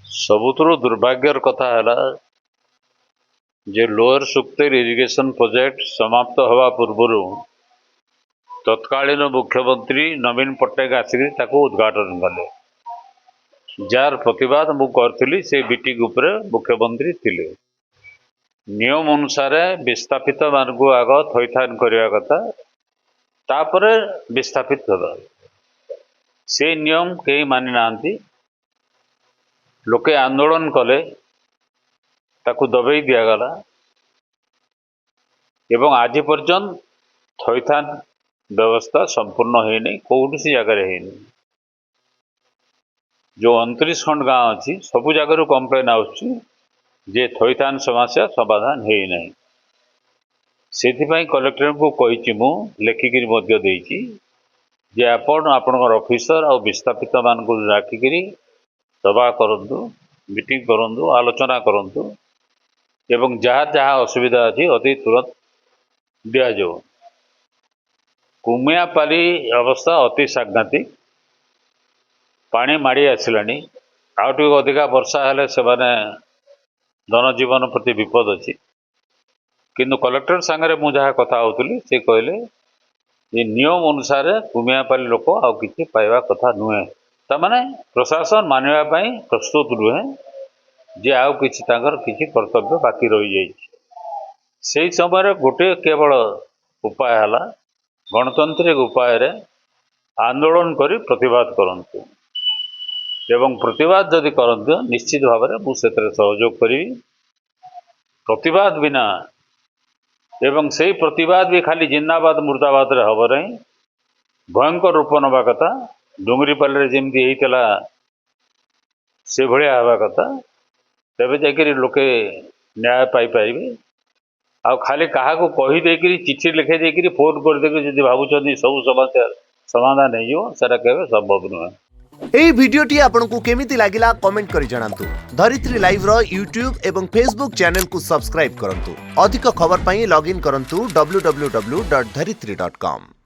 ସବୁଥିରୁ ଦୁର୍ଭାଗ୍ୟର କଥା ହେଲା ଯେ ଲୋୟର ସୁକ୍ତେର ଇରିଗେସନ ପ୍ରୋଜେକ୍ଟ ସମାପ୍ତ ହେବା ପୂର୍ବରୁ ତତ୍କାଳୀନ ମୁଖ୍ୟମନ୍ତ୍ରୀ ନବୀନ ପଟ୍ଟନାୟକ ଆସିକି ତାକୁ ଉଦ୍ଘାଟନ କଲେ। ଯାହାର ପ୍ରତିବାଦ ମୁଁ କରିଥିଲି ସେ ମିଟିଂ ଉପରେ ମୁଖ୍ୟମନ୍ତ୍ରୀ ଥିଲେ। ନିୟମ ଅନୁସାରେ ବିସ୍ଥାପିତ ମାନଙ୍କୁ ଆଗ ଥଇଥାନ କରିବା କଥା, ତାପରେ ବିସ୍ଥାପିତ ହେବା। ସେ ନିୟମ କେହି ମାନି ନାହାନ୍ତି। ଲୋକେ ଆନ୍ଦୋଳନ କଲେ, ତାକୁ ଦବେଇ ଦିଆଗଲା ଏବଂ ଆଜି ପର୍ଯ୍ୟନ୍ତ ଥଇଥାନ ବ୍ୟବସ୍ଥା ସମ୍ପୂର୍ଣ୍ଣ ହେଇନି, କୌଣସି ଜାଗାରେ ହେଇନି। जो 29 खंड गाँव अच्छी सबू जगार कम्प्लेन आसुची जे थईथान समस्या समाधान है नहीं। से कलेक्टर को कही मु लेखिकी जे आपण ऑफिसर और विस्थापित मान डाकिक सभा करूँ, मीटिंग करूँ, आलोचना करूँ एवं जहाँ जहाँ असुविधा अच्छी अति तुरंत दिज्व। कुमियापाली अवस्था अति सांघातिक, पानी माड़ी आसलानी, आउट अधिका वर्षा हेले से जनजीवन प्रति विपद अच्छी। किंतु कलेक्टर सांगे मु जहाँ कथा होती से कहले ये नियम अनुसार कुमियापाली लोक आउ किसी पाइबा कथा नुहे, तमाने प्रशासन मानवाई प्रस्तुत नुहे जे आउ किसी किसी कर्तव्य बाकी रही जाइए। से समय गोटे केवल उपाय है गणतांत्रिक उपाय रे आंदोलन करी प्रतिवाद करंतु एवं प्रतिवाद जदि करंतु निश्चित भाव में मुझे सहयोग करी। प्रतिवाद बिना एवं से प्रतिवाद भी खाली जिंदाबाद मुर्दाबाद रे हब नहीं, भयंकर रूप नवा कथा डुंगरीपाली जमी होता से भाया हवा कथा, तेज जा लोके न्याय पाइपर। आ खाली क्या कहीदे चिठी लिखे देकर फोन करदे भावुं सब समस्या समाधान होटा केवे संभव नुहे। এই ভিডিওটি आपनको केमिति लागिला कमेंट करि जणांतु। धरित्री लाइव रो यूट्यूब एवं फेसबुक चैनल को सब्सक्राइब करंतु। अधिक खबर पई लॉगिन करंतु www.dharitri.com।